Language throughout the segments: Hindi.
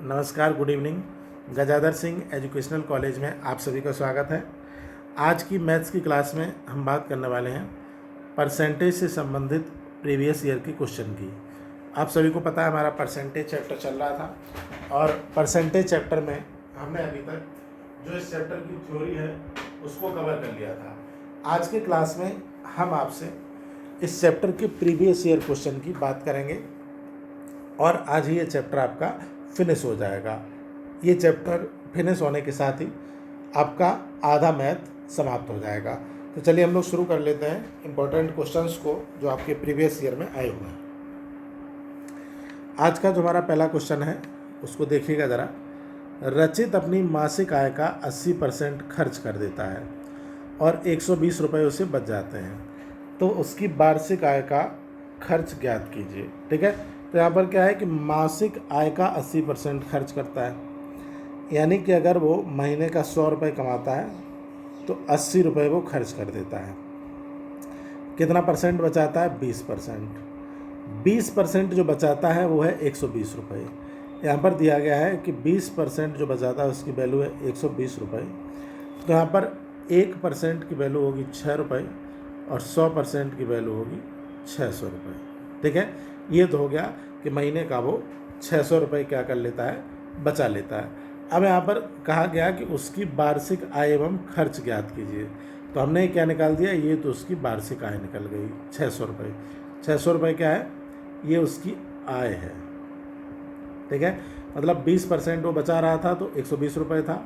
नमस्कार, good evening. Gajadhar Singh educational college में आप सभी का स्वागत है। आज की मैथ्स की क्लास में हम बात करने वाले हैं परसेंटेज से संबंधित प्रीवियस ईयर की क्वेश्चन की। आप सभी को पता है हमारा परसेंटेज चैप्टर चल रहा था और परसेंटेज चैप्टर में हमने अभी तक जो इस चैप्टर की थ्योरी है उसको कवर कर लिया था। आज के क्लास में हम आपसे इस चैप्टर के प्रीवियस ईयर क्वेश्चन की बात करेंगे और आज ही ये चैप्टर आपका फिनिश हो जाएगा। ये चैप्टर फिनिश होने के साथ ही आपका आधा मैथ समाप्त हो जाएगा। तो चलिए हम लोग शुरू कर लेते हैं इम्पोर्टेंट क्वेश्चंस को जो आपके प्रीवियस ईयर में आए हुए हैं। आज का जो हमारा पहला क्वेश्चन है उसको देखिएगा ज़रा। रचित अपनी मासिक आय का 80% खर्च कर देता है और 120 रुपये उसे बच जाते हैं, तो उसकी वार्षिक आय का खर्च ज्ञात कीजिए। ठीक है, तो यहाँ पर क्या है कि मासिक आय का 80% खर्च करता है, यानी कि अगर वो महीने का 100 रुपये कमाता है तो 80 रुपये वो खर्च कर देता है। कितना परसेंट बचाता है? 20%। 20% जो बचाता है वो है 120 रुपये। यहाँ पर दिया गया है कि 20% जो बचाता है उसकी वैल्यू है 120 रुपये। तो यहाँ पर 1% की वैल्यू होगी 6 रुपये और 100% की वैल्यू होगी 600 रुपये। ठीक है, ये तो हो गया कि महीने का वो 600 रुपये क्या कर लेता है, बचा लेता है। अब यहाँ पर कहा गया कि उसकी वार्षिक आय एवं खर्च ज्ञात कीजिए, तो हमने क्या निकाल दिया, ये तो उसकी वार्षिक आय निकल गई 600 रुपये। 600 रुपये क्या है, ये उसकी आय है। ठीक है, मतलब 20% वो बचा रहा था तो 120 रुपये था,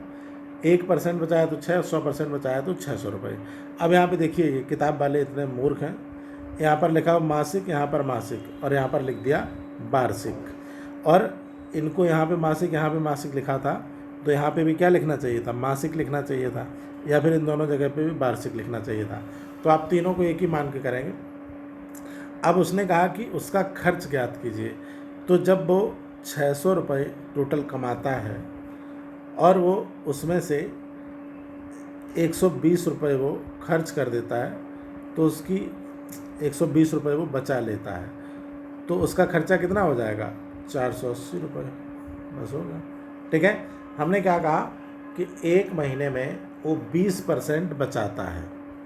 1% बचाया तो 6, 100% बचाया तो 600 रुपये। अब यहाँ पे देखिए ये किताब वाले इतने मूर्ख हैं, यहाँ पर लिखा मासिक, यहाँ पर मासिक और यहाँ पर लिख दिया वार्षिक। और इनको यहाँ पे मासिक लिखा था, तो यहाँ पे भी क्या लिखना चाहिए था, मासिक लिखना चाहिए था, या फिर इन दोनों जगह पे भी वार्षिक लिखना चाहिए था। तो आप तीनों को एक ही मान के करेंगे। अब उसने कहा कि उसका खर्च ज्ञात कीजिए, तो जब वो 600 रुपये टोटल कमाता है और वो उसमें से 120 रुपये वो खर्च कर देता है, तो उसकी 120 रुपये वो बचा लेता है, तो उसका खर्चा कितना हो जाएगा, 480 रुपये, बस हो गया। ठीक है, हमने क्या कहा कि एक महीने में वो 20% बचाता है,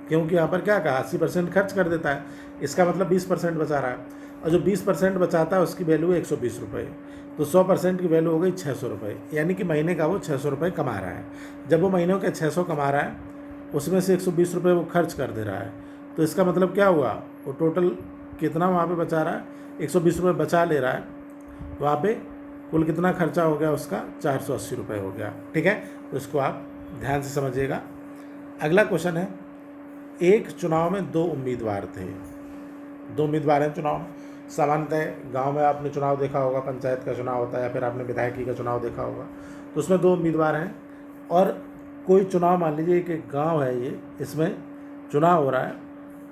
क्योंकि यहाँ पर क्या कहा 80% खर्च कर देता है, इसका मतलब 20% बचा रहा है, और जो 20% बचाता है उसकी वैल्यू है 120 रुपये, तो 100% की वैल्यू हो गई 600 रुपये, यानी कि महीने का वो 600 रुपये कमा रहा है। जब वो महीनों के 600 कमा रहा है, उसमें से 120 रुपये वो खर्च कर दे रहा है, तो इसका मतलब क्या हुआ, वो टोटल कितना वहाँ पे बचा रहा है, 120 रुपये बचा ले रहा है, वहाँ पे कुल कितना खर्चा हो गया उसका, 480 रुपये हो गया। ठीक है, तो इसको आप ध्यान से समझिएगा। अगला क्वेश्चन है, एक चुनाव में 2 उम्मीदवार थे। 2 उम्मीदवार हैं चुनाव में। सामान्यतः गांव में आपने चुनाव देखा होगा, पंचायत का चुनाव होता है या फिर आपने विधायकी का चुनाव देखा होगा, तो उसमें 2 उम्मीदवार हैं। और कोई चुनाव, मान लीजिए कि गाँव है ये, इसमें चुनाव हो रहा है,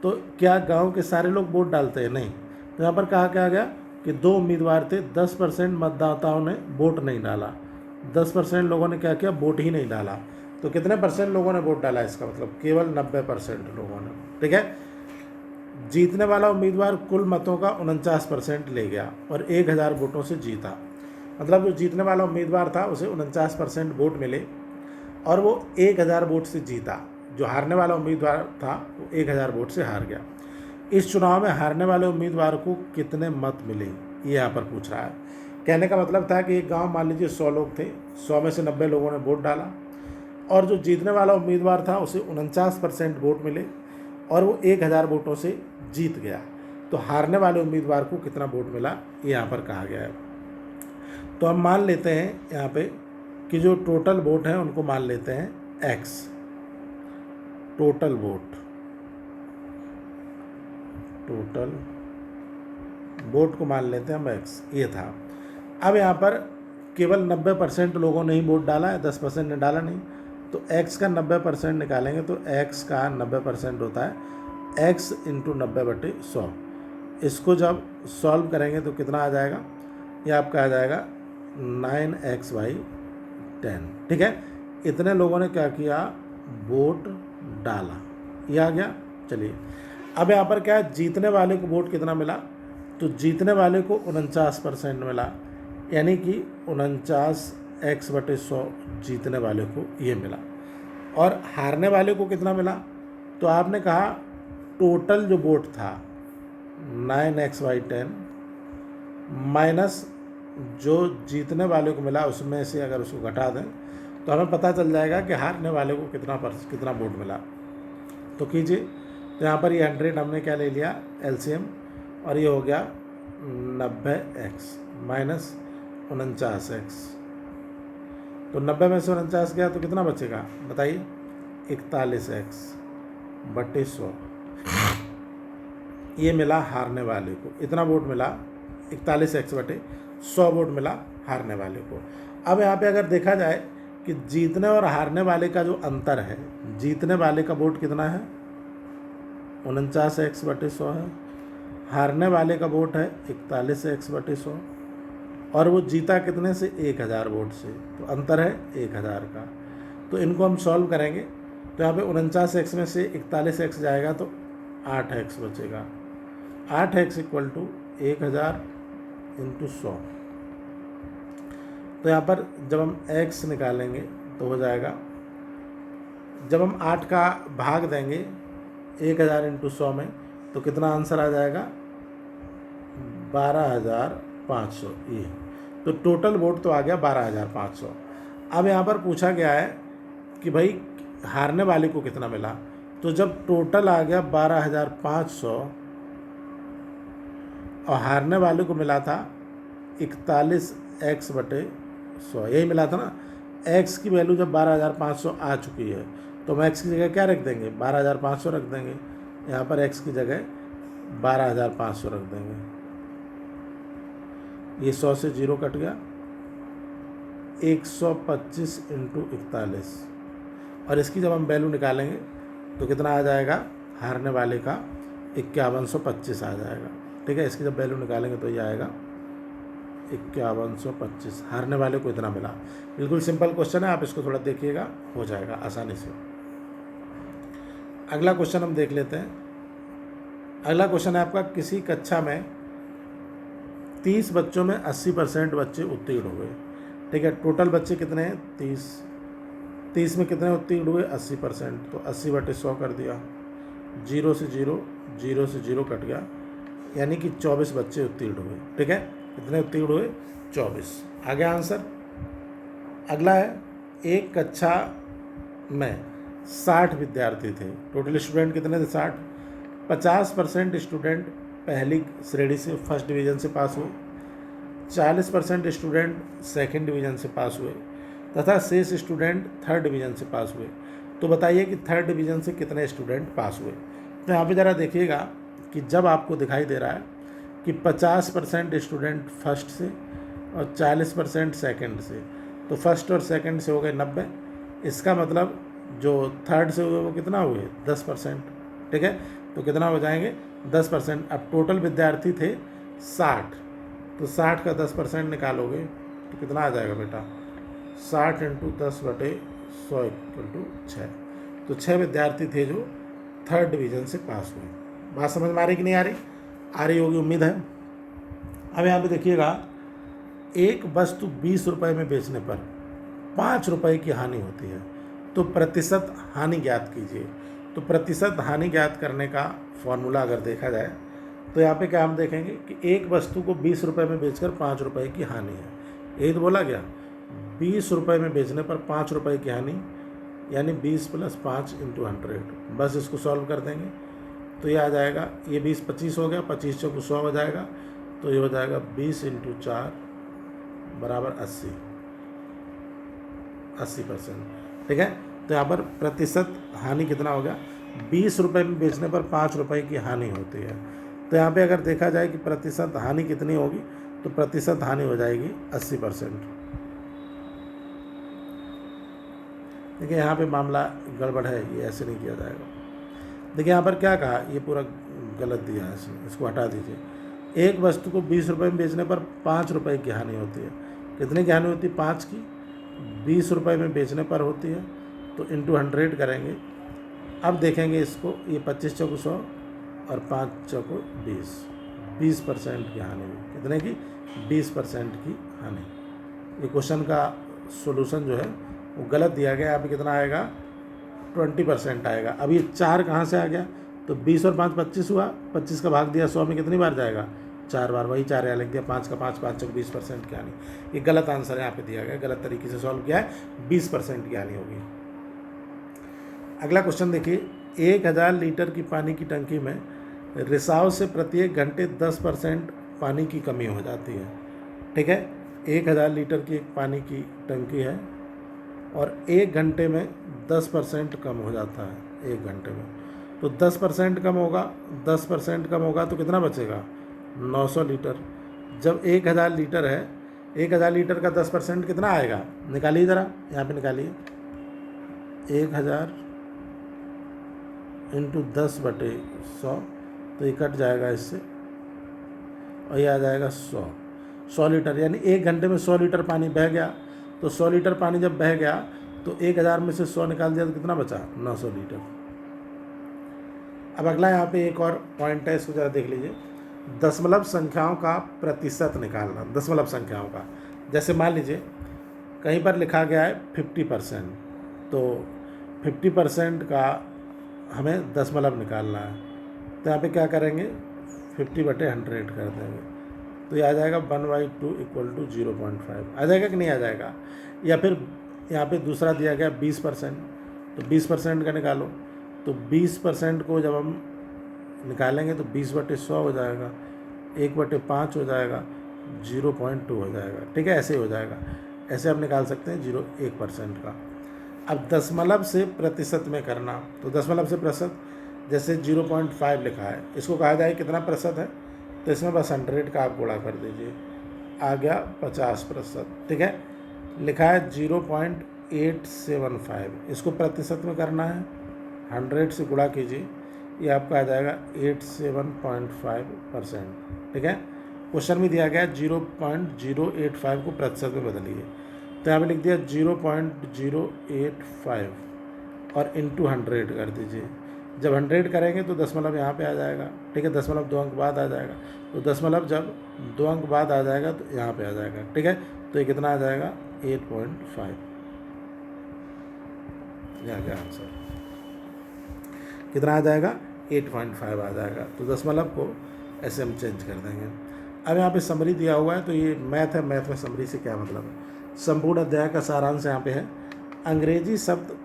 तो क्या गांव के सारे लोग वोट डालते हैं? नहीं। तो यहाँ पर कहा क्या गया कि 2 उम्मीदवार थे, 10% मतदाताओं ने वोट नहीं डाला, 10% लोगों ने क्या किया, वोट ही नहीं डाला। तो कितने परसेंट लोगों ने वोट डाला, इसका मतलब केवल 90% लोगों ने। ठीक है, जीतने वाला उम्मीदवार कुल मतों का 49% ले गया और 1000 वोटों से जीता। मतलब जो जीतने वाला उम्मीदवार था उसे 49% वोट मिले और वो 1000 वोट से जीता। जो हारने वाला उम्मीदवार था वो 1000 वोट से हार गया। इस चुनाव में हारने वाले उम्मीदवार को कितने मत मिले, ये यहाँ पर पूछ रहा है। कहने का मतलब था कि एक गांव, मान लीजिए 100 लोग थे, 100 में से 90 लोगों ने वोट डाला और जो जीतने वाला उम्मीदवार था उसे 49% वोट मिले और वो 1000 वोटों से जीत गया। तो हारने वाले उम्मीदवार को कितना वोट मिला, ये यहाँ पर कहा गया है। तो हम मान लेते हैं यहाँ पे कि जो टोटल वोट हैं उनको मान लेते हैं x, टोटल वोट को मान लेते हैं हम x, ये था। अब यहाँ पर केवल 90% लोगों ने ही वोट डाला है, 10% ने डाला नहीं, तो x का 90% निकालेंगे तो x का 90% होता है x इंटू 90/100। इसको जब सॉल्व करेंगे तो कितना आ जाएगा, ये आपका आ जाएगा 9x/10। ठीक है, इतने लोगों ने क्या किया, वोट डाला, ये आ गया। चलिए, अब यहाँ पर क्या है, जीतने वाले को वोट कितना मिला, तो जीतने वाले को 49% मिला, यानी कि 49x/100 जीतने वाले को ये मिला। और हारने वाले को कितना मिला? तो आपने कहा टोटल जो वोट था 9x/10 माइनस जो जीतने वाले को मिला उसमें से अगर उसको घटा दें तो हमें पता चल जाएगा कि हारने वाले को कितना वोट मिला। तो कीजिए, तो यहाँ पर ये 100 हमने क्या ले लिया LCM, और ये हो गया 90x माइनस 49x। तो 90 में से 49 गया तो कितना बचेगा बताइए? 41x/100 ये मिला हारने वाले को। इतना वोट मिला, 41x/100 वोट मिला हारने वाले को। अब यहाँ पे अगर देखा जाए कि जीतने और हारने वाले का जो अंतर है, जीतने वाले का वोट कितना है? 49x/100 है। हारने वाले का वोट है 41x/100, और वो जीता कितने से? 1000 वोट से। तो अंतर है 1000 का। तो इनको हम सॉल्व करेंगे तो यहाँ पे 49x में से 41x जाएगा तो 8x बचेगा। 8x = 1000 × 100। तो यहाँ पर जब हम x निकालेंगे तो हो जाएगा, जब हम 8 का भाग देंगे 1000 × 100 में तो कितना आंसर आ जाएगा? 12500। ये तो टोटल वोट तो आ गया 12500। अब यहाँ पर पूछा गया है कि भाई हारने वाले को कितना मिला। तो जब टोटल आ गया 12500 और हारने वाले को मिला था 41x/100, यही मिला था ना। x की वैल्यू जब 12500 आ चुकी है तो हम x की जगह क्या रख देंगे? 12500 रख देंगे। यहाँ पर x की जगह 12500 रख देंगे। ये 100 से 0 कट गया, 125 × 41, और इसकी जब हम वैल्यू निकालेंगे तो कितना आ जाएगा? हारने वाले का 5125 आ जाएगा। ठीक है, इसकी जब वैल्यू निकालेंगे तो ये आएगा 5125। हारने वाले को इतना मिला। बिल्कुल सिंपल क्वेश्चन है, आप इसको थोड़ा देखिएगा, हो जाएगा आसानी से। अगला क्वेश्चन हम देख लेते हैं। अगला क्वेश्चन है आपका, किसी कक्षा में 30 बच्चों में 80% बच्चे उत्तीर्ण हुए। ठीक है, टोटल बच्चे कितने हैं? 30 में कितने उत्तीर्ण हुए? 80%। तो 80/100 कर दिया। 0 से 0, 0 से 0 कट गया, यानी कि 24 बच्चे उत्तीर्ण हुए। ठीक है, कितने उत्तीर्ण हुए? 24। आ गया आंसर। अगला है, एक कक्षा में 60 विद्यार्थी थे। टोटल स्टूडेंट कितने थे? 60। 50% स्टूडेंट पहली श्रेणी से फर्स्ट डिवीज़न से पास हुए, 40% स्टूडेंट सेकंड डिवीज़न से पास हुए तथा शेष स्टूडेंट थर्ड डिवीज़न से पास हुए। तो बताइए कि थर्ड डिवीज़न से कितने स्टूडेंट पास हुए। तो यहाँ पे ज़रा देखिएगा कि जब आपको दिखाई दे रहा है कि 50% स्टूडेंट फर्स्ट से और 40% सेकंड से, तो फर्स्ट और सेकंड से हो गए 90। इसका मतलब जो थर्ड से हुए वो कितना हुए? 10%। ठीक है, तो कितना हो जाएंगे? 10%। अब टोटल विद्यार्थी थे 60, तो 60 का 10% निकालोगे तो कितना आ जाएगा बेटा? 60 × 10/100 = 6। तो 6 विद्यार्थी थे जो थर्ड डिवीज़न से पास हुए। बात समझ में आ रही कि नहीं आ रही? आ रही होगी, उम्मीद है। अब यहाँ पे देखिएगा, एक वस्तु 20 रुपये में बेचने पर 5 रुपये की हानि होती है, तो प्रतिशत हानि ज्ञात कीजिए। तो प्रतिशत हानि ज्ञात करने का फॉर्मूला अगर देखा जाए तो यहाँ पे क्या हम देखेंगे कि एक वस्तु को 20 रुपये में बेचकर 5 रुपये की हानि है। यही तो बोला गया, 20 रुपये में बेचने पर 5 रुपये की हानि, यानी 20 + 5 × 100। बस इसको सॉल्व कर देंगे तो ये आ जाएगा, ये 20 25 हो गया, 25 × 100 हो जाएगा, तो ये हो जाएगा 20 × 4 = 80, 80%। ठीक है, तो यहाँ पर प्रतिशत हानि कितना हो गया? 20 रुपये में बेचने पर 5 रुपये की हानि होती है। तो यहाँ पे अगर देखा जाए कि प्रतिशत हानि कितनी होगी, तो प्रतिशत हानि हो जाएगी 80%। देखिए यहाँ पे मामला गड़बड़ है, ये ऐसे नहीं किया जाएगा। देखिए यहाँ पर क्या कहा, ये पूरा गलत दिया है इसने, इसको हटा दीजिए। एक वस्तु को 20 रुपये में बेचने पर 5 रुपये की हानि होती है। कितने की हानि होती है? 5 की। 20 रुपये में बेचने पर होती है, तो × 100 करेंगे। अब देखेंगे इसको, ये 25 × 100 और 5 × 20, 20% की हानि हुई। कितने की? 20% की हानि। ये क्वेश्चन का सॉल्यूशन जो है वो गलत दिया गया। यहाँ पे कितना आएगा? 20% आएगा। अब ये 4 कहाँ से आ गया? तो 20 और 5 25 हुआ, 25 का भाग दिया 100 में, कितनी बार जाएगा? 4 बार। वही 4 यहाँ लिख दिया, 5 का 5, 5 चौक 20% की हानि। ये गलत आंसर यहाँ पे दिया गया, गलत तरीके से सॉल्व किया है, 20% की हानि होगी। अगला क्वेश्चन देखिए, 1000 लीटर की पानी की टंकी में रिसाव से प्रत्येक घंटे 10% पानी की कमी हो जाती है। ठीक है, 1000 लीटर की एक पानी की टंकी है और 1 घंटे में 10% कम हो जाता है। 1 घंटे में तो 10% कम होगा, 10% कम होगा तो कितना बचेगा? 900 लीटर। जब 1000 लीटर है, 1000 लीटर का 10% कितना आएगा? निकालिए ज़रा, यहाँ पे निकालिए। 1000 इंटू 10/100, तो ये कट जाएगा इससे और ये आ जाएगा 100 लीटर। यानी 1 घंटे में 100 लीटर पानी बह गया। तो 100 लीटर पानी जब बह गया तो 1000 में से 100 निकाल दिया तो कितना बचा? 900 लीटर। अब अगला यहाँ पे एक और पॉइंट है, इसको ज़रा देख लीजिए। दशमलव संख्याओं का प्रतिशत निकालना। दशमलव संख्याओं का, जैसे मान लीजिए कहीं पर लिखा गया है 50%, तो 50% का हमें दशमलव निकालना है। तो यहाँ पे क्या करेंगे? 50/100 कर देंगे, तो ये आ जाएगा 1/2 = 0.5। आ जाएगा कि नहीं आ जाएगा? या फिर यहाँ पे दूसरा दिया गया 20%, तो 20% का निकालो। तो 20% को जब हम निकालेंगे तो 20/100 हो जाएगा, 1/5 हो जाएगा, 0.2 हो जाएगा। ठीक है, ऐसे हो जाएगा। ऐसे आप निकाल सकते हैं 1% का। अब दशमलव से प्रतिशत में करना, तो दशमलव से प्रतिशत, जैसे 0.5 लिखा है, इसको कहा जाए कितना प्रतिशत है? तो इसमें बस 100 का आप गुणा कर दीजिए, आ गया 50%। ठीक है, लिखा है 0.875, इसको प्रतिशत में करना है, 100 से गुणा कीजिए, ये आपका आ जाएगा 87.5%। ठीक है, क्वेश्चन में दिया गया 0.085 को प्रतिशत में बदलिए। तो यहाँ पे लिख दिया 0.085 और इंटू 100 कर दीजिए। जब 100 करेंगे तो दशमलव यहाँ पे आ जाएगा। ठीक है, दशमलव 2 अंक बाद आ जाएगा, तो दशमलव जब 2 अंक बाद आ जाएगा तो यहाँ पे आ जाएगा। ठीक है, तो ये कितना आ जाएगा? 8.5। यहाँ क्या आंसर कितना आ जाएगा? 8.5 आ जाएगा। तो दशमलव को ऐसे हम चेंज कर देंगे। अब यहाँ पे समरी दिया हुआ है, तो ये मैथ है, मैथ में समरी से क्या मतलब है? संपूर्ण अध्याय का सारांश यहाँ पे है। अंग्रेजी शब्द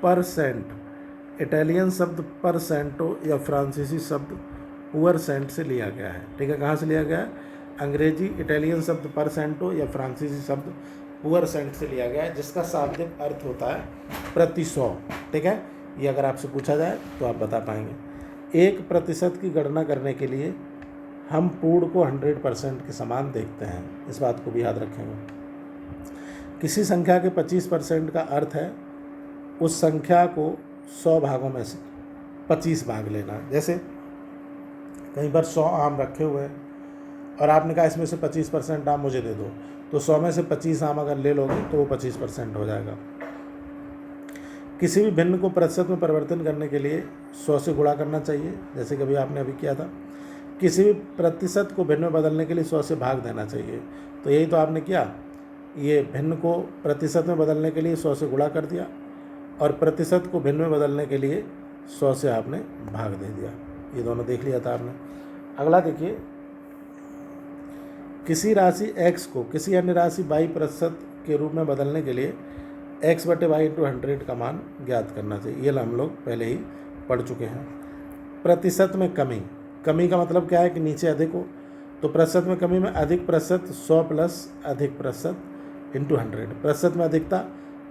परसेंट, इटालियन शब्द परसेंटो या फ्रांसीसी शब्द पुअरसेंट से लिया गया है। ठीक है, कहाँ से लिया गया है? अंग्रेजी इटालियन शब्द परसेंटो या फ्रांसीसी शब्द पुअरसेंट से लिया गया है, जिसका शाब्दिक अर्थ होता है प्रति 100। ठीक है, ये अगर आपसे पूछा जाए तो आप बता पाएंगे। 1% की गणना करने के लिए हम पूर्ण को 100% के समान देखते हैं, इस बात को भी याद रखेंगे। किसी संख्या के 25% का अर्थ है उस संख्या को 100 भागों में से 25 भाग लेना। जैसे कहीं पर 100 आम रखे हुए हैं और आपने कहा इसमें से 25% आम मुझे दे दो, तो 100 में से 25 आम अगर ले लोगे तो वो 25% हो जाएगा। किसी भी भिन्न को प्रतिशत में परिवर्तन करने के लिए 100 से गुणा करना चाहिए, जैसे कि अभी आपने किया था। किसी भी प्रतिशत को भिन्न में बदलने के लिए 100 से भाग देना चाहिए, तो यही तो आपने किया। ये भिन्न को प्रतिशत में बदलने के लिए 100 से गुणा कर दिया और प्रतिशत को भिन्न में बदलने के लिए 100 से आपने भाग दे दिया। ये दोनों देख लिया था आपने। अगला देखिए, किसी राशि x को किसी अन्य राशि y% के रूप में बदलने के लिए x/y × 100 का मान ज्ञात करना चाहिए। ये हम लोग पहले ही पढ़ चुके हैं। प्रतिशत में कमी, कमी का मतलब क्या है कि नीचे अधिक हो, तो प्रतिशत में कमी में अधिक प्रतिशत 100 प्लस अधिक प्रतिशत इंटू 100। प्रतिशत में अधिकता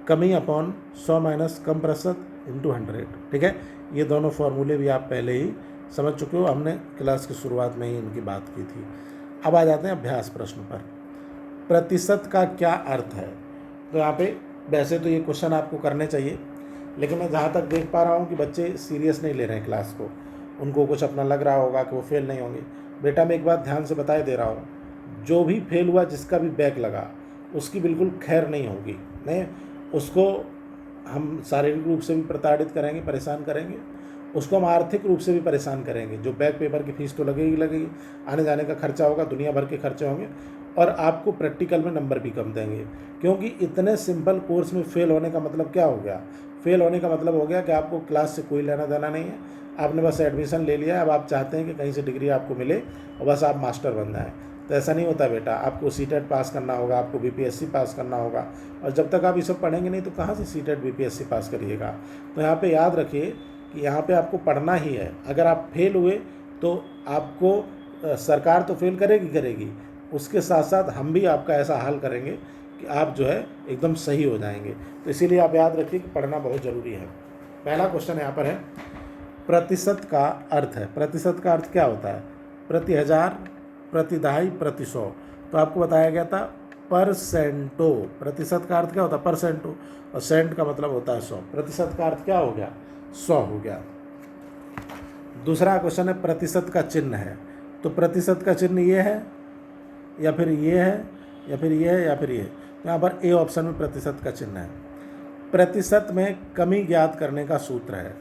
कमी अपॉन 100 माइनस कम प्रतिशत इंटू 100। ठीक है, ये दोनों फॉर्मूले भी आप पहले ही समझ चुके हो, हमने क्लास की शुरुआत में ही इनकी बात की थी। अब आ जाते हैं अभ्यास प्रश्न पर। प्रतिशत का क्या अर्थ है? तो यहाँ पे वैसे तो ये क्वेश्चन आपको करने चाहिए, लेकिन मैं जहाँ तक देख पा रहा हूँ कि बच्चे सीरियस नहीं ले रहे हैं क्लास को, उनको कुछ अपना लग रहा होगा कि वो फेल नहीं होंगे। बेटा मैं एक बात ध्यान से बताए दे रहा हूँ, जो भी फेल हुआ, जिसका भी बैक लगा, उसकी बिल्कुल खैर नहीं होगी। नहीं, उसको हम शारीरिक रूप से भी प्रताड़ित करेंगे, परेशान करेंगे, उसको हम आर्थिक रूप से भी परेशान करेंगे। जो बैक पेपर की फ़ीस तो लगेगी लगेगी, आने जाने का खर्चा होगा, दुनिया भर के खर्चे होंगे, और आपको प्रैक्टिकल में नंबर भी कम देंगे। क्योंकि इतने सिंपल कोर्स में फेल होने का मतलब क्या हो गया? फेल होने का मतलब हो गया कि आपको क्लास से कोई लेना देना नहीं है, आपने बस एडमिशन ले लिया है, अब आप चाहते हैं कि कहीं से डिग्री आपको मिले और बस आप मास्टर बन जाएँ। तो ऐसा नहीं होता बेटा, आपको सीटेट पास करना होगा, आपको बीपीएससी पास करना होगा, और जब तक आप ये सब पढ़ेंगे नहीं तो कहाँ से सीटेट बीपीएससी पास करिएगा। तो यहाँ पे याद रखिए कि यहाँ पे आपको पढ़ना ही है। अगर आप फेल हुए तो आपको सरकार तो फेल करेगी, उसके साथ साथ हम भी आपका ऐसा हाल करेंगे कि आप जो है एकदम सही हो जाएंगे। तो इसीलिए आप याद रखिए कि पढ़ना बहुत ज़रूरी है। पहला क्वेश्चन यहाँ पर है, प्रतिशत का अर्थ है। प्रतिशत का अर्थ क्या होता है? प्रति हज़ार, प्रति दहाई, प्रति सौ। तो आपको बताया गया था परसेंटो। प्रतिशत का अर्थ क्या होता है? परसेंटो, और सेंट का मतलब होता है 100। प्रतिशत का अर्थ क्या हो गया? 100 हो गया। दूसरा क्वेश्चन है, प्रतिशत का चिन्ह है। तो प्रतिशत का चिन्ह ये है, या फिर ये है, या फिर ये है, या फिर ये। यहाँ पर ए ऑप्शन में प्रतिशत का चिन्ह है। प्रतिशत में कमी ज्ञात करने का सूत्र है।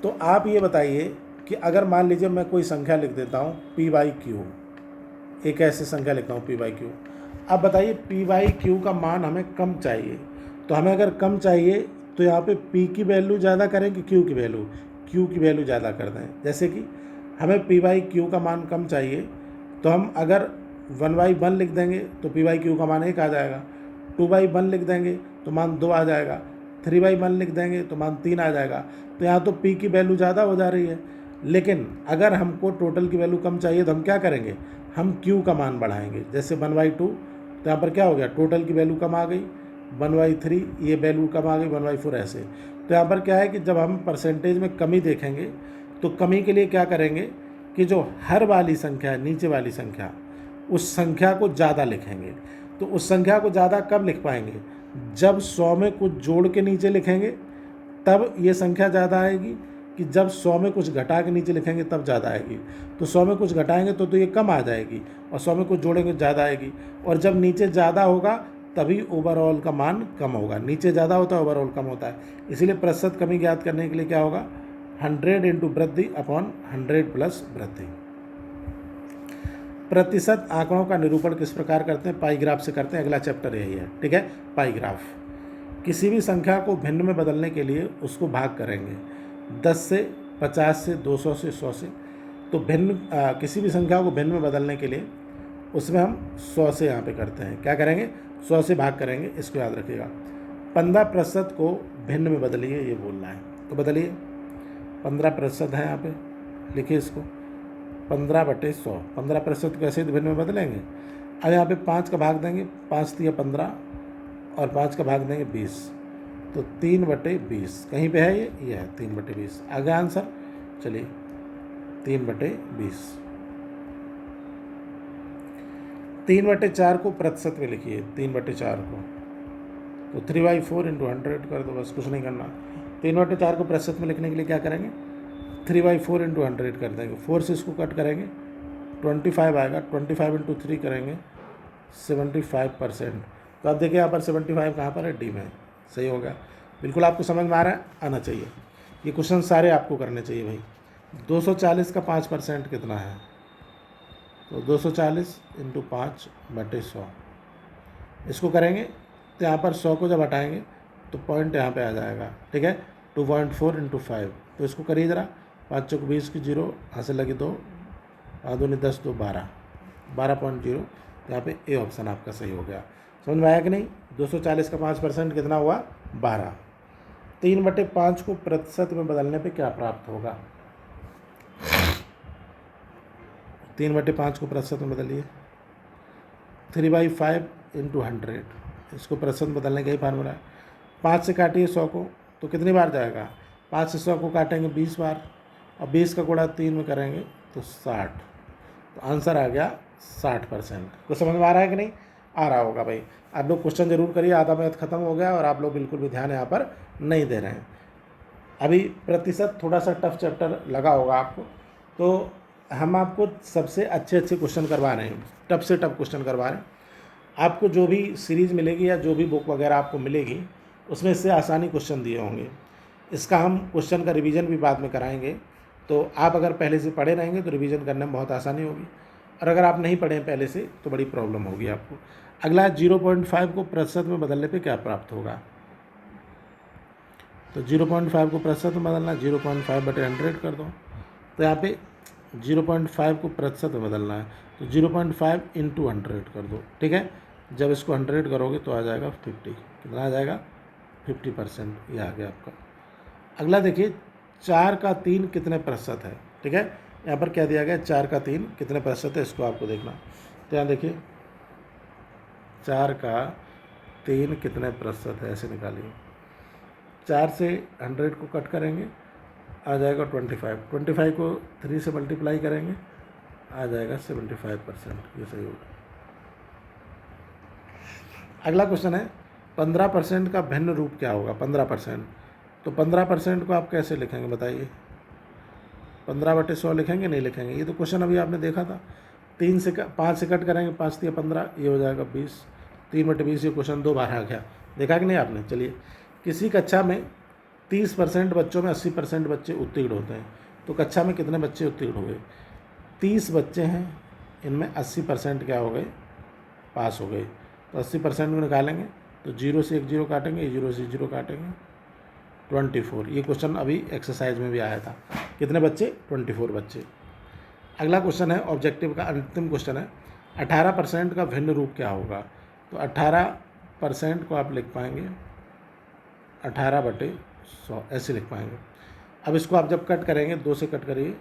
तो आप ये बताइए कि अगर मान लीजिए मैं कोई संख्या लिख देता हूँ P/Q, एक ऐसी संख्या लिखता हूँ P/Q। अब बताइए P/Q का मान हमें कम चाहिए, तो हमें अगर कम चाहिए तो यहाँ पे P की वैल्यू ज़्यादा करें कि Q की वैल्यू? Q की वैल्यू ज़्यादा कर दें। जैसे कि हमें P/Q का मान कम चाहिए, तो हम अगर 1/1 लिख देंगे तो P/Q का मान 1 आ जाएगा, 2/1 लिख देंगे तो मान 2 आ जाएगा, 3/1 लिख देंगे तो मान 3 आ जाएगा। तो यहाँ तो P की वैल्यू ज़्यादा हो जा रही है। लेकिन अगर हमको टोटल की वैल्यू कम चाहिए तो हम क्या करेंगे? हम Q का मान बढ़ाएंगे। जैसे 1/2, तो यहाँ पर क्या हो गया? टोटल की वैल्यू कम आ गई। 1/3 ये वैल्यू कम आ गई, 1/4 ऐसे। तो यहाँ पर क्या है कि जब हम परसेंटेज में कमी देखेंगे तो कमी के लिए क्या करेंगे कि जो हर वाली संख्या है, नीचे वाली संख्या, उस संख्या को ज़्यादा लिखेंगे। तो उस संख्या को ज़्यादा कब लिख पाएंगे? जब 100 में कुछ जोड़ के नीचे लिखेंगे तब ये संख्या ज़्यादा आएगी, कि जब 100 में कुछ घटा के नीचे लिखेंगे तब ज़्यादा आएगी। तो 100 में कुछ घटाएंगे तो ये कम आ जाएगी, और 100 में कुछ जोड़ेंगे ज़्यादा आएगी। और जब नीचे ज़्यादा होगा तभी ओवरऑल का मान कम होगा। नीचे ज़्यादा होता है, ओवरऑल कम होता है। इसीलिए प्रतिशत कमी ज्ञात करने के लिए क्या होगा? 100 × वृद्धि अपॉन 100 + वृद्धि। प्रतिशत आंकड़ों का निरूपण किस प्रकार करते हैं? पाई ग्राफ से करते हैं। अगला चैप्टर यही है, ठीक है, पाई ग्राफ। किसी भी संख्या को भिन्न में बदलने के लिए उसको भाग करेंगे 10 से, 50 से, 200 से, 100 से। तो किसी भी संख्या को भिन्न में बदलने के लिए उसमें हम 100 से यहाँ पे करते हैं। क्या करेंगे? 100 से भाग करेंगे, इसको याद रखिएगा। 15% को भिन्न में बदलिए, ये बोलना है। तो बदलिए, 15% है यहाँ पे, लिखिए इसको 15/100। 15% को ऐसे ही भिन्न में बदलेंगे। अब यहाँ पे 5 का भाग देंगे, 5 × 15, और 5 का भाग देंगे 20, तो 3/20। कहीं पे है ये है 3/20। आगे आंसर, चलिए 3/20। 3/4 को प्रतिशत में लिखिए, 3/4 को, तो 3/4 × 100 कर दो, बस कुछ नहीं करना। 3/4 को प्रतिशत में लिखने के लिए क्या करेंगे? 3/4 × 100 कर देंगे। 4 से इसको कट करेंगे, 25 आएगा। 25 × 3 करेंगे, 75%। तो अब देखिए यहाँ पर 75 कहाँ पर है? डी में। सही हो गया। बिल्कुल आपको समझ में आ रहा है, आना चाहिए। ये क्वेश्चन सारे आपको करने चाहिए भाई। 240 का 5% कितना है? तो 240 × 5/100। इसको करेंगे तो यहाँ पर 100 को जब हटाएंगे तो पॉइंट यहाँ पे आ जाएगा, ठीक है। 2.4 × 5। तो इसको करिए ज़रा। 5 × 20 की 0, यहाँ से लगी 2, 2 × 10 2 12, 12.0। यहाँ पे ए ऑप्शन आपका सही हो गया। समझ में आया कि नहीं? 240 का 5% कितना हुआ? 12। 3/5 को प्रतिशत में बदलने पे क्या प्राप्त होगा? 3/5 को प्रतिशत में बदलिए, 3/5 × 100। इसको प्रतिशत में बदलने का ही फार्मूला है। 5 से काटिए 100 को, तो कितनी बार जाएगा? 5 से 100 को काटेंगे 20 बार, और 20 का गुणा 3 में करेंगे तो 60। तो आंसर आ गया 60%। कुछ समझ में आ रहा है कि नहीं? आ रहा होगा भाई। आप लोग क्वेश्चन जरूर करिए, आधा मैथ खत्म हो गया और आप लोग बिल्कुल भी ध्यान यहाँ पर नहीं दे रहे हैं। अभी प्रतिशत थोड़ा सा टफ चैप्टर लगा होगा आपको, तो हम आपको सबसे अच्छे क्वेश्चन करवा रहे हैं, टफ से टफ क्वेश्चन करवा रहे हैं। आपको जो भी सीरीज़ मिलेगी या जो भी बुक वगैरह आपको मिलेगी उसमें से आसानी क्वेश्चन दिए होंगे। इसका हम क्वेश्चन का रिवीजन भी बाद में कराएंगे, तो आप अगर पहले से पढ़े रहेंगे तो रिवीजन करने में बहुत आसानी होगी, और अगर आप नहीं पढ़े हैं पहले से तो बड़ी प्रॉब्लम होगी आपको। अगला 0.5 को प्रतिशत में बदलने पे क्या प्राप्त होगा। तो 0.5 को प्रतिशत में बदलना, 0.5/100 कर दो। तो यहाँ पे 0.5 को प्रतिशत में बदलना है, तो 0.5 × 100 कर दो, ठीक है। जब इसको 100 करोगे तो आ जाएगा 50, कितना आ जाएगा 50%, ये आ गया आपका। अगला देखिए 4 का 3 कितने प्रतिशत है, ठीक है। यहाँ पर क्या दिया गया, 4 का 3 कितने प्रतिशत है, इसको आपको देखना। तो यहाँ देखिए 4 का 3 कितने प्रतिशत है, ऐसे निकालिए। 4 से 100 को कट करेंगे, आ जाएगा 25। 25 को 3 से मल्टीप्लाई करेंगे, आ जाएगा 75%, ये सही होगा। अगला क्वेश्चन है 15% का भिन्न रूप क्या होगा। 15%, तो 15% को आप कैसे लिखेंगे बताइए। 15/100 लिखेंगे, नहीं लिखेंगे। ये तो क्वेश्चन अभी आपने देखा था। 5 से कट करेंगे, 5 × 15, ये हो जाएगा 20। 3/20, ये क्वेश्चन 2 बार आ गया, देखा कि नहीं आपने। चलिए, किसी कक्षा में 30% बच्चों में 80% बच्चे उत्तीर्ण होते हैं, तो कक्षा में कितने बच्चे उत्तीर्ण हो गए। 30 बच्चे हैं, इनमें 80% क्या हो गए, पास हो गए। तो 80% को निकालेंगे, तो 0 से 1 0 काटेंगे, 0 से 0 काटेंगे, 24। ये क्वेश्चन अभी एक्सरसाइज में भी आया था। कितने बच्चे, 24 बच्चे। अगला क्वेश्चन है ऑब्जेक्टिव का अंतिम क्वेश्चन है, 18% का भिन्न रूप क्या होगा। तो 18% को आप लिख पाएंगे 18/100, ऐसे लिख पाएंगे। अब इसको आप जब कट करेंगे, 2 से कट करिए,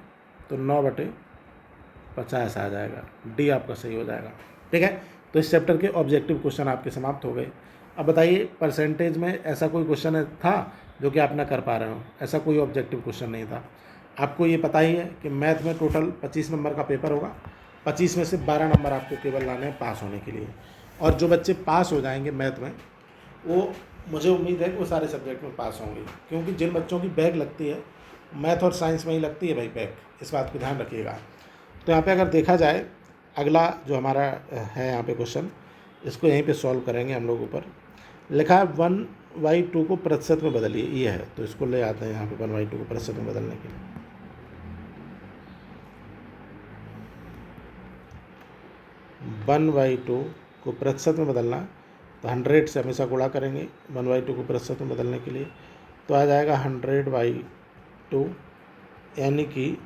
तो 9/50 आ जाएगा, डी आपका सही हो जाएगा, ठीक है। तो इस चैप्टर के ऑब्जेक्टिव क्वेश्चन आपके समाप्त हो गए। अब बताइए, परसेंटेज में ऐसा कोई क्वेश्चन था जो कि आप ना कर पा रहे हो, ऐसा कोई ऑब्जेक्टिव क्वेश्चन नहीं था। आपको ये पता ही है कि मैथ में टोटल 25 नंबर का पेपर होगा, 25 में से 12 नंबर आपको केवल लाने हैं पास होने के लिए। और जो बच्चे पास हो जाएंगे मैथ में, वो मुझे उम्मीद है कि वो सारे सब्जेक्ट में पास होंगे, क्योंकि जिन बच्चों की बैक लगती है, मैथ और साइंस में ही लगती है भाई बैक, इस बात को ध्यान रखिएगा। तो यहाँ पे अगर देखा जाए, अगला जो हमारा है यहाँ पे क्वेश्चन, इसको यहीं पे सॉल्व करेंगे हम लोग। ऊपर लिखा है 1/2 को प्रतिशत में बदलिए, ये है। तो इसको ले आते हैं यहाँ पे 1/2 को प्रतिशत में बदलने के लिए। 1/2 को प्रतिशत में बदलना, तो 100 से हमेशा गुणा करेंगे 1/2 को प्रतिशत में बदलने के लिए। तो आ जाएगा 100/2, यानी कि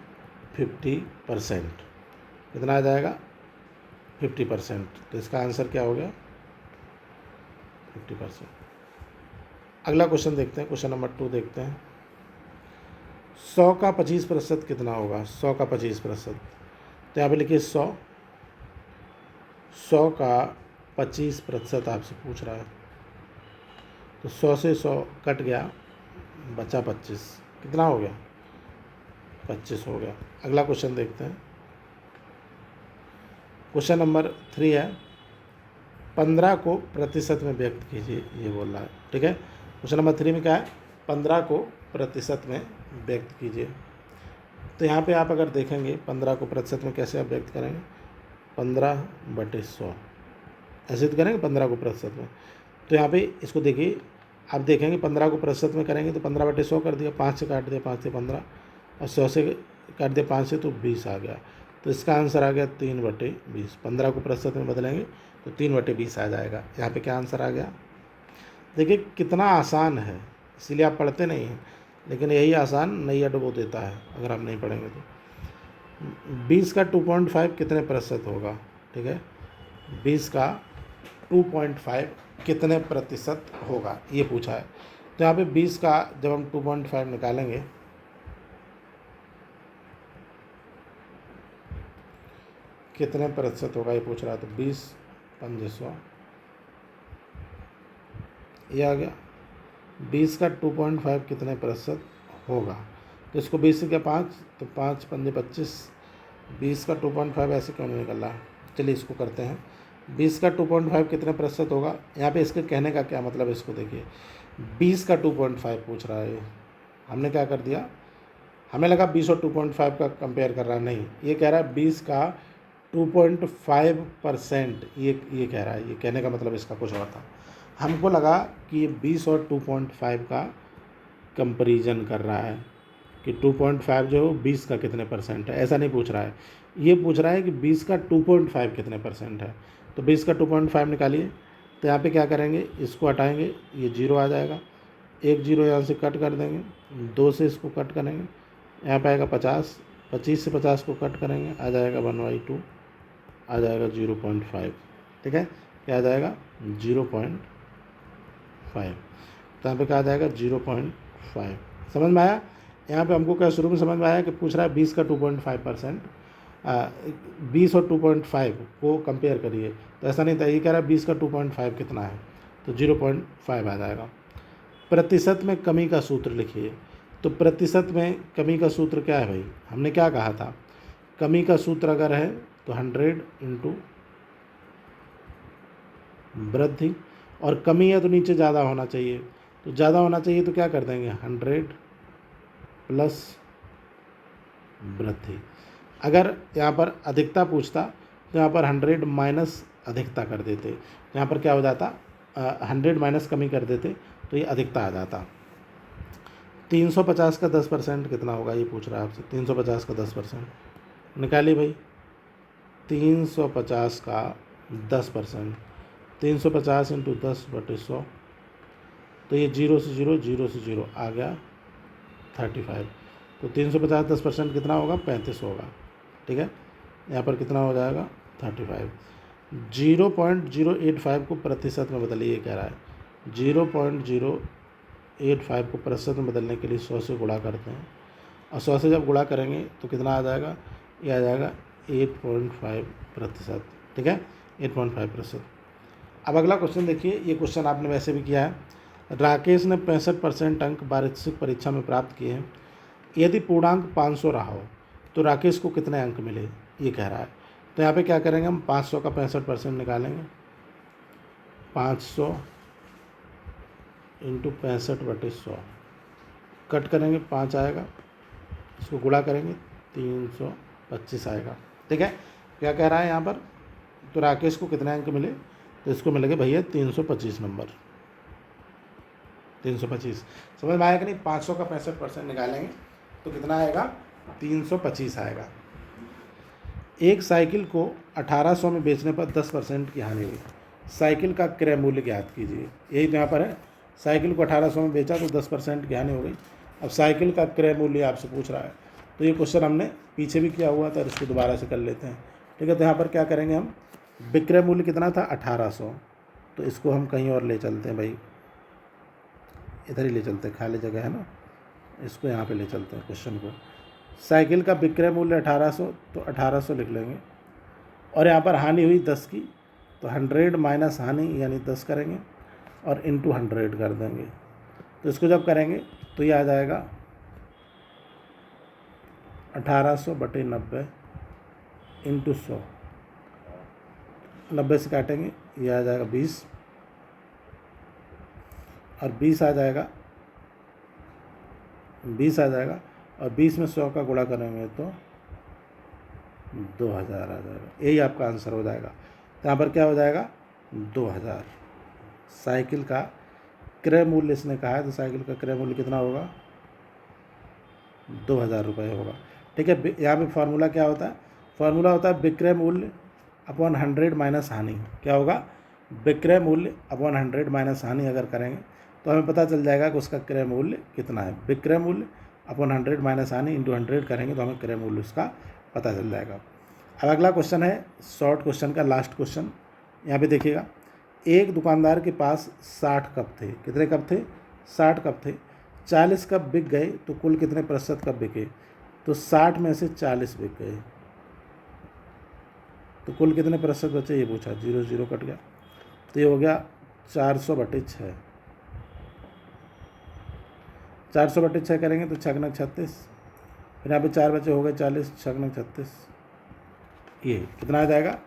50%। कितना आ जाएगा, 50%। तो इसका आंसर क्या हो गया, 50%। अगला क्वेश्चन देखते हैं, क्वेश्चन नंबर 2 देखते हैं। 100 का 25% कितना होगा। 100 का 25%, तो यहाँ पे लिखिए 100 का 25% आपसे पूछ रहा है। तो 100 से 100 कट गया, बचा 25, कितना हो गया, 25 हो गया। अगला क्वेश्चन देखते हैं, क्वेश्चन नंबर 3 है, 15 को प्रतिशत में व्यक्त कीजिए, ये बोल रहा है, ठीक है। क्वेश्चन नंबर 3 में क्या है, 15 को प्रतिशत में व्यक्त कीजिए। तो यहाँ पे आप अगर देखेंगे 15 को प्रतिशत में कैसे आप व्यक्त करेंगे, 15/100 ऐसे तो करेंगे 15 को प्रतिशत में। तो यहाँ पे इसको देखिए, आप देखेंगे 15 को प्रतिशत में करेंगे तो 15/100 कर दिया, 5 से काट दिया, 5 से 15, और 100 से काट दिया 5 से, तो 20 आ गया। तो इसका आंसर आ गया 3/20। 15 को प्रतिशत में बदलेंगे तो 3/20 आ जाएगा। यहाँ पे क्या आंसर आ गया, देखिए कितना आसान है, इसीलिए आप पढ़ते नहीं हैं, लेकिन यही आसान नैया डुबो देता है अगर आप नहीं पढ़ेंगे तो। 20 का 2.5 कितने प्रतिशत होगा, ठीक है। 20 का 2.5 कितने प्रतिशत होगा, ये पूछा है। तो यहाँ पे 20 का जब हम 2.5 निकालेंगे, कितने प्रतिशत होगा ये पूछ रहा है। तो 20/500 ये आ गया। 20 का 2.5 कितने प्रतिशत होगा, तो इसको 20 से क्या 5, तो 5×5 = 25। 20 का 2.5 ऐसे क्यों नहीं निकल रहा, चलिए इसको करते हैं। 20 का 2.5 कितने प्रतिशत होगा, यहाँ पे इसके कहने का क्या मतलब है, इसको देखिए। 20 का 2.5 पूछ रहा है, हमने क्या कर दिया, हमें लगा 20 और 2.5 का कंपेयर कर रहा है, नहीं, ये कह रहा है 20 का 2.5%, ये कह रहा है। ये कहने का मतलब इसका कुछ और था। हमको लगा कि ये 20 और 2.5 का कंपैरिजन कर रहा है, कि 2.5 जो है 20 का कितने परसेंट है, ऐसा नहीं पूछ रहा है। ये पूछ रहा है कि 20 का 2.5 कितने परसेंट है। तो 20 का 2.5 निकालिए। तो यहाँ पे क्या करेंगे, इसको हटाएंगे, ये 0 आ जाएगा, एक 0 यहाँ से कट कर देंगे, 2 से इसको कट करेंगे, यहाँ पे आएगा 50, 25 से 50 को कट करेंगे, आ जाएगा 1/2, आ जाएगा 0.5। ठीक है, क्या आ जाएगा 0.5। तो यहाँ पे क्या आ जाएगा 0.5। समझ में आया। यहाँ पे हमको क्या शुरू में समझ में आया कि पूछ रहा है 20 का 2.5%, 20 और 2.5 को कंपेयर करिए। तो ऐसा नहीं था, ये कह रहा है 20 का 2.5 कितना है, तो 0.5 आ जाएगा। प्रतिशत में कमी का सूत्र लिखिए। तो प्रतिशत में कमी का सूत्र क्या है भाई, हमने क्या कहा था, कमी का सूत्र अगर है तो 100 इंटू वृद्धि, और कमी है तो नीचे ज़्यादा होना चाहिए, तो ज़्यादा होना चाहिए तो क्या कर देंगे 100 प्लस वृद्धि। अगर यहाँ पर अधिकता पूछता तो यहाँ पर 100 माइनस अधिकता कर देते, यहाँ पर क्या हो जाता 100 माइनस कमी कर देते तो ये अधिकता आ जाता। 350 का 10% कितना होगा, ये पूछ रहा है आपसे। 350 का 10% निकालिए भाई। 350 का 10%, 350 इंटू 10/100, तो ये 0 से 0, 0 से 0 आ गया 35। तो 350 10% कितना होगा 35 होगा। ठीक है, यहाँ पर कितना हो जाएगा 35। 0.085 को प्रतिशत में बदलिए कह रहा है। 0.085 को प्रतिशत में बदलने के लिए 100 से गुणा करते हैं, और 100 से जब गुणा करेंगे तो कितना आ जाएगा, ये आ जाएगा 8.5%। ठीक है, 8.5%। अब अगला क्वेश्चन देखिए, ये क्वेश्चन आपने वैसे भी किया है। राकेश ने 65% अंक वार्षिक परीक्षा में प्राप्त किए हैं। यदि पूर्णांक 500 रहा हो तो राकेश को कितने अंक मिले, ये कह रहा है। तो यहाँ पे क्या करेंगे हम, 500 का 65% निकालेंगे, 500 इंटू 65/100 कट करेंगे, 5 आएगा, इसको गुणा करेंगे 325 आएगा। ठीक है, क्या कह रहा है यहाँ पर, तो राकेश को कितने अंक मिले, तो इसको मिलेंगे भैया 325 नंबर, 325। समझ में आया कि नहीं। 500 का 65% निकालेंगे तो कितना आएगा 325 आएगा। एक साइकिल को 1800 में बेचने पर 10% की हानि हुई। साइकिल का क्रय मूल्य ज्ञात कीजिए। यही तो यहाँ पर है, साइकिल को 1800 में बेचा तो 10% की हानि हो गई। अब साइकिल का क्रय मूल्य आपसे पूछ रहा है, तो ये क्वेश्चन हमने पीछे भी किया हुआ था, इसको दोबारा से कर लेते हैं। ठीक है, तो यहाँ पर क्या करेंगे हम, विक्रय मूल्य कितना था 1800, तो इसको हम कहीं और ले चलते हैं भाई, इधर ही ले चलते हैं, खाली जगह है ना, इसको यहाँ पे ले चलते हैं क्वेश्चन को। साइकिल का विक्रय मूल्य 1800, तो 1800 लिख लेंगे, और यहाँ पर हानि हुई 10 की, तो 100 माइनस हानि यानी 10 करेंगे, और इंटू 100 कर देंगे। तो इसको जब करेंगे तो ये आ जाएगा 1800/90 इंटू 100, 90 से काटेंगे, ये आ जाएगा 20, और 20 आ जाएगा, 20 आ जाएगा, और 20 में 100 का गुणा करेंगे तो 2000 आ जाएगा। यही आपका आंसर हो जाएगा। तो यहाँ पर क्या हो जाएगा 2000। साइकिल का क्रय मूल्य इसने कहा है, तो साइकिल का क्रय मूल्य कितना होगा 2000 रुपये होगा। ठीक है, यहाँ पे फार्मूला क्या होता है, फार्मूला होता है विक्रय मूल्य अपॉन 100 माइनस हानि। क्या होगा, विक्रय मूल्य अपॉन 100 माइनस हानि अगर करेंगे तो हमें पता चल जाएगा कि उसका क्रय मूल्य कितना है। विक्रय मूल्य अपॉन 100 माइनस हानि इंटू 100 करेंगे तो हमें क्रय मूल्य उसका पता चल जाएगा। अब अगला क्वेश्चन है शॉर्ट क्वेश्चन का लास्ट क्वेश्चन। यहाँ पे देखिएगा, एक दुकानदार के पास 60 कप थे। कितने कप थे 60 कप थे। 40 कप बिक गए तो कुल कितने प्रतिशत कप बिके, तो 60 में से 40 बिक गए तो कुल कितने प्रतिशत बचे, ये पूछा। 0 0 कट गया, तो ये हो गया 400/6। 400/6 करेंगे तो 6 36, फिर यहाँ पे 4 बचे हो गए 40, 6 36, ये कितना आ जाएगा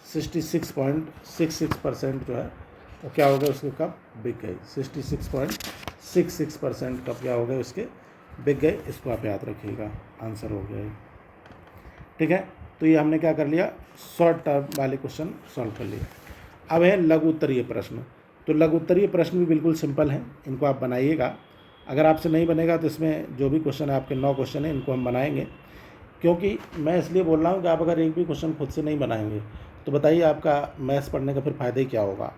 66.66% जो है तो क्या हो गया उसके कप बिक गए। 66.66% कप क्या हो गए उसके बिक गए। इसको आप याद रखिएगा, आंसर हो गया ये। ठीक है, तो ये हमने क्या कर लिया, शॉर्ट टर्म वाले क्वेश्चन सॉल्व कर लिया। अब है लघु उत्तरीय प्रश्न। तो लघु उत्तरीय प्रश्न भी बिल्कुल सिंपल हैं, इनको आप बनाइएगा अगर आपसे नहीं बनेगा तो इसमें जो भी क्वेश्चन है, आपके 9 क्वेश्चन हैं, इनको हम बनाएंगे। क्योंकि मैं इसलिए बोल रहा हूँ कि आप अगर एक भी क्वेश्चन खुद से नहीं बनाएंगे तो बताइए आपका मैथ्स पढ़ने का फिर फ़ायदा ही क्या होगा।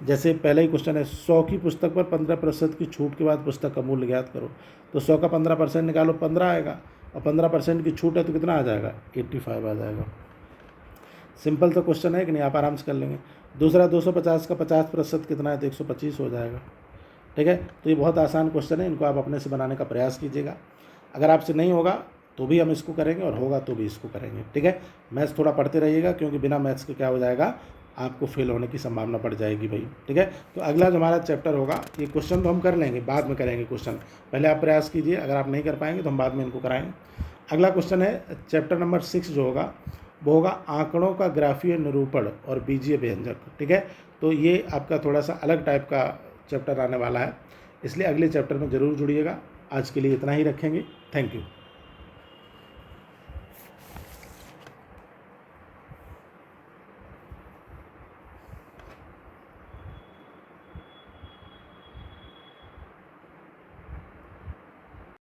जैसे पहला ही क्वेश्चन है, 100 की पुस्तक पर 15% की छूट के बाद पुस्तक का मूल्य ज्ञात करो। तो 100 का 15% निकालो, 15 आएगा, और 15% की छूट है तो कितना आ जाएगा, 85 आ जाएगा। सिंपल तो क्वेश्चन है कि नहीं, आप आराम से कर लेंगे। दूसरा, 250 का 50% कितना है, तो 125 हो जाएगा। ठीक है, तो ये बहुत आसान क्वेश्चन है, इनको आप अपने से बनाने का प्रयास कीजिएगा। अगर आपसे नहीं होगा तो भी हम इसको करेंगे, और होगा तो भी इसको करेंगे। ठीक है, मैथ्स थोड़ा पढ़ते रहिएगा, क्योंकि बिना मैथ्स के क्या हो जाएगा, आपको फेल होने की संभावना बढ़ जाएगी भाई। ठीक है, तो अगला जो हमारा चैप्टर होगा, ये क्वेश्चन तो हम कर लेंगे, बाद में करेंगे क्वेश्चन। पहले आप प्रयास कीजिए, अगर आप नहीं कर पाएंगे तो हम बाद में इनको कराएंगे। अगला क्वेश्चन है चैप्टर नंबर 6 जो होगा वो होगा आंकड़ों का ग्राफीय निरूपण और बीजीय व्यंजक। ठीक है, तो ये आपका थोड़ा सा अलग टाइप का चैप्टर आने वाला है, इसलिए अगले चैप्टर में ज़रूर जुड़िएगा। आज के लिए इतना ही रखेंगे। Thank you.